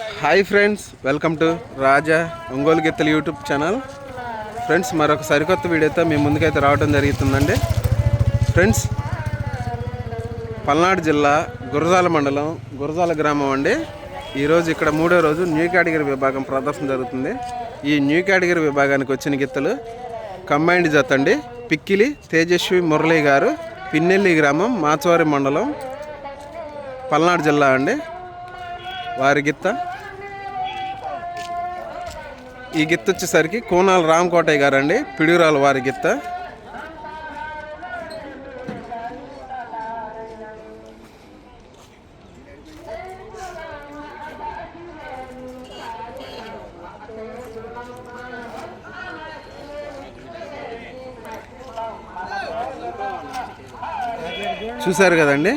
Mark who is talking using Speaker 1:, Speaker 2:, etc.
Speaker 1: Hi friends, welcome to రాజా ఒంగోలు గిత్తలు YouTube channel. Friends, మరొక సరికొత్త వీడియోతో మీ ముందుకైతే రావడం జరుగుతుందండి. ఫ్రెండ్స్, పల్నాడు జిల్లా గురజాల మండలం గురజాల గ్రామం అండి. ఈరోజు ఇక్కడ మూడో రోజు న్యూ కేటగిరీ విభాగం ప్రదర్శన జరుగుతుంది. ఈ న్యూ కేటగిరీ విభాగానికి వచ్చిన గిత్తలు కంబైండ్ జత అండి. పిక్కిలి తేజస్వి మురళి గారు, పిన్నెల్లి గ్రామం, మాచవరి మండలం, పల్నాడు జిల్లా అండి. వారి గిత్త. ఈ గిత్త వచ్చేసరికి కోనాల రామకోటయ్య గారు అండి, పిడుగురాలు వారి గిత్త. చూశారు కదండి,